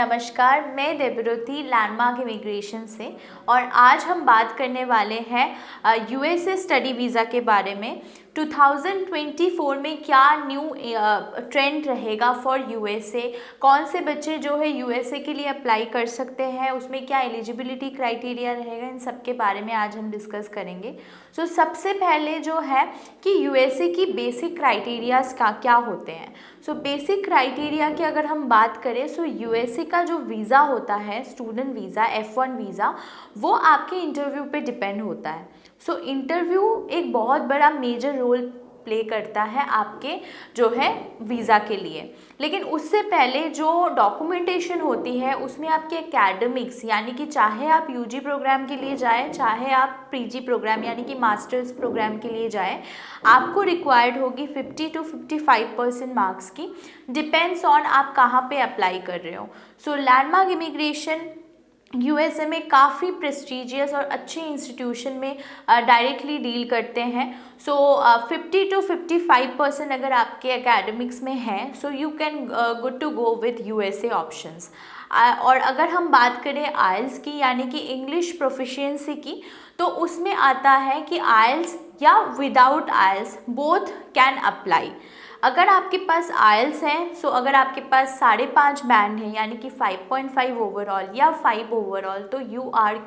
नमस्कार, मैं देवरुति landmark immigration से और आज हम बात करने वाले हैं यूएसए स्टडी वीज़ा के बारे में। 2024 में क्या न्यू ट्रेंड रहेगा फॉर यूएसए, कौन से बच्चे जो है यूएसए के लिए अप्लाई कर सकते हैं, उसमें क्या एलिजिबिलिटी क्राइटेरिया रहेगा, इन सब के बारे में आज हम डिस्कस करेंगे। सो सबसे पहले जो है कि यूएसए की बेसिक क्राइटेरियाज क्या होते हैं। सो बेसिक क्राइटेरिया की अगर हम बात करें सो यूएसए का जो वीज़ा होता है, स्टूडेंट वीज़ा, F1 वीज़ा, वो आपके इंटरव्यू पे डिपेंड होता है। सो इंटरव्यू एक बहुत बड़ा मेजर रोल प्ले करता है आपके जो है वीज़ा के लिए। लेकिन उससे पहले जो डॉक्यूमेंटेशन होती है उसमें आपके एकेडमिक्स, यानी कि चाहे आप यूजी प्रोग्राम के लिए जाएं, चाहे आप पीजी प्रोग्राम यानी कि मास्टर्स प्रोग्राम के लिए जाएं, आपको रिक्वायर्ड होगी 50 to 55% मार्क्स की। डिपेंड्स ऑन आप कहाँ पे अप्लाई कर रहे हो। सो लैंडमार्क इमिग्रेशन यूएसए में काफ़ी प्रेस्टीजियस और अच्छे इंस्टीट्यूशन में डायरेक्टली डील करते हैं। सो 50 to 55% अगर आपके एकेडमिक्स में है so you can good to go with USA options. और अगर हम बात करें आइल्स की, यानी कि इंग्लिश प्रोफिशिएंसी की, तो उसमें आता है कि आइल्स या without IELTS both can apply. अगर आपके पास आइल्स हैं सो अगर आपके पास 5.5 बैंड है यानी कि 5.5 ओवरऑल या 5 ओवरऑल, तो you are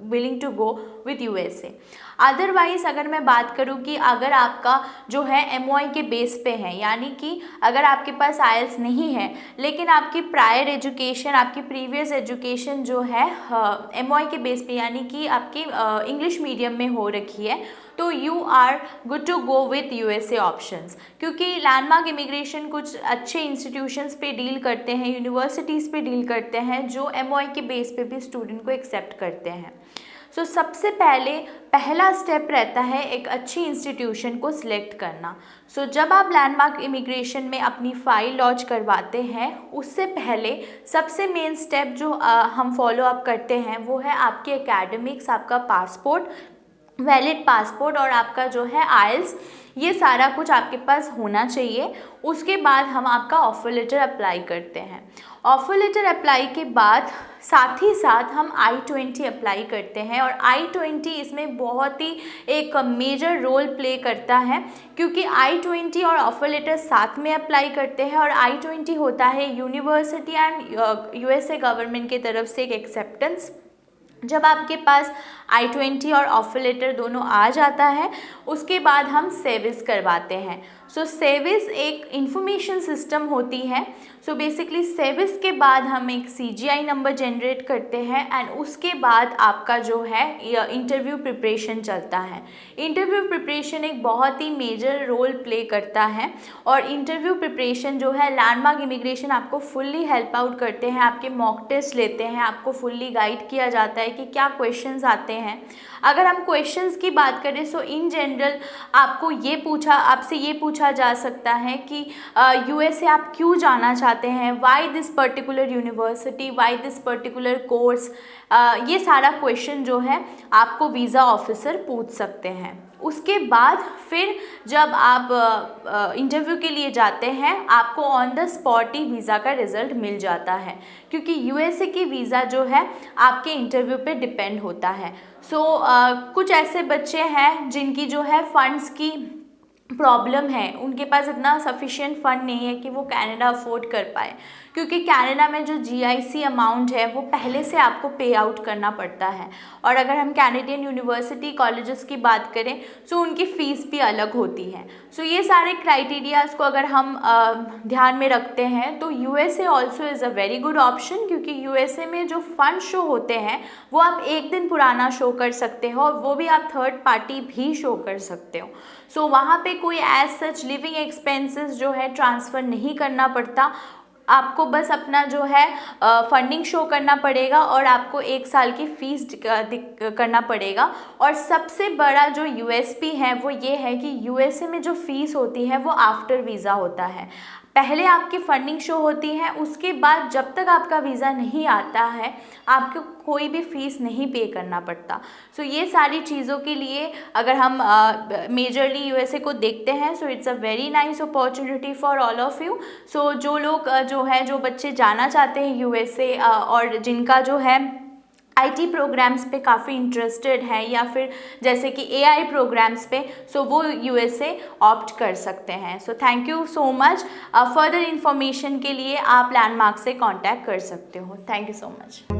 willing to go with USA. Otherwise अगर मैं बात करूँ कि अगर आपका जो है एमओआई के बेस पे है, यानी कि अगर आपके पास आइल्स नहीं है लेकिन आपकी प्रायर एजुकेशन, आपकी प्रीवियस एजुकेशन जो है एमओआई के बेस पे यानी कि आपकी इंग्लिश मीडियम में हो रखी है, तो you are good to go with USA options. क्योंकि लैंडमार्क इमिग्रेशन कुछ अच्छे इंस्टीट्यूशंस पे डील करते हैं, यूनिवर्सिटीज़ पे डील करते हैं जो एमओआई के बेस पे भी स्टूडेंट को एक्सेप्ट करते हैं। सो सबसे पहला स्टेप रहता है एक अच्छी इंस्टीट्यूशन को सिलेक्ट करना। सो जब आप लैंडमार्क इमिग्रेशन में अपनी फ़ाइल लॉन्च करवाते हैं उससे पहले सबसे मेन स्टेप जो हम फॉलो अप करते हैं वो है आपके एकेडमिक्स, आपका पासपोर्ट, वैलिड पासपोर्ट और आपका जो है आइल्स, ये सारा कुछ आपके पास होना चाहिए। उसके बाद हम आपका ऑफर लेटर अप्लाई करते हैं। ऑफर लेटर अप्लाई के बाद साथ ही साथ हम I-20 अप्लाई करते हैं और I-20 इसमें बहुत ही एक मेजर रोल प्ले करता है, क्योंकि I-20 और ऑफर लेटर साथ में अप्लाई करते हैं और I-20 होता है यूनिवर्सिटी एंड यूएसए गवर्नमेंट की तरफ से एक एक्सेप्टेंस। जब आपके पास I-20 और ऑफर लेटर दोनों आ जाता है उसके बाद हम सेविस करवाते हैं। सो सेविस एक इंफॉर्मेशन सिस्टम होती है। सो बेसिकली सेविस के बाद हम एक CGI नंबर जनरेट करते हैं एंड उसके बाद आपका जो है इंटरव्यू प्रिपरेशन चलता है। इंटरव्यू प्रिपरेशन एक बहुत ही मेजर रोल प्ले करता है और इंटरव्यू प्रिपरेशन जो है लैंडमार्क इमिग्रेशन आपको फुल्ली हेल्प आउट करते हैं, आपके मॉक टेस्ट लेते हैं, आपको फुल्ली गाइड किया जाता है कि क्या क्वेश्चंस आते हैं। अगर हम क्वेश्चंस की बात करें सो इन जनरल आपसे ये पूछा जा सकता है कि यूएसए आप क्यों जाना चाहते हैं, why this particular university, why this particular course, ये सारा क्वेश्चन जो है आपको वीज़ा ऑफिसर पूछ सकते हैं। उसके बाद फिर जब आप इंटरव्यू के लिए जाते हैं आपको on the spot he visa का रिज़ल्ट मिल जाता है, क्योंकि यूएसए की वीज़ा जो है आपके इंटरव्यू पे डिपेंड होता है। सो कुछ ऐसे बच्चे हैं जिनकी जो है फ़ंड्स की प्रॉब्लम है, उनके पास इतना सफिशिएंट फ़ंड नहीं है कि वो कनाडा अफोर्ड कर पाए, क्योंकि कनाडा में जो GIC अमाउंट है वो पहले से आपको पे आउट करना पड़ता है। और अगर हम कैनेडियन यूनिवर्सिटी कॉलेजेस की बात करें तो उनकी फ़ीस भी अलग होती है। सो ये सारे क्राइटेरियाज़ को अगर हम ध्यान में रखते हैं तो USA also is a very good option, क्योंकि यूएसए में जो फ़ंड शो होते हैं वो आप एक दिन पुराना शो कर सकते हो और वो भी आप थर्ड पार्टी भी शो कर सकते हो। सो वहाँ पे कोई एज सच लिविंग एक्सपेंसेस जो है ट्रांसफ़र नहीं करना पड़ता, आपको बस अपना जो है फंडिंग शो करना पड़ेगा और आपको 1 साल की फ़ीस करना पड़ेगा। और सबसे बड़ा जो USP है वो ये है कि यूएसए में जो फ़ीस होती है वो आफ्टर वीज़ा होता है। पहले आपकी फंडिंग शो होती है, उसके बाद जब तक आपका वीज़ा नहीं आता है आपको कोई भी फ़ीस नहीं पे करना पड़ता। सो ये सारी चीज़ों के लिए अगर हम मेजरली यूएसए को देखते हैं, so it's a very nice opportunity for all of you. So जो लोग जो बच्चे जाना चाहते हैं यूएसए और जिनका जो है आईटी प्रोग्राम्स पे काफ़ी इंटरेस्टेड है या फिर जैसे कि एआई प्रोग्राम्स पे, सो वो यूएसए ऑप्ट कर सकते हैं। So thank you so much. Further information के लिए आप लैंडमार्क से कांटेक्ट कर सकते हो। Thank you so much.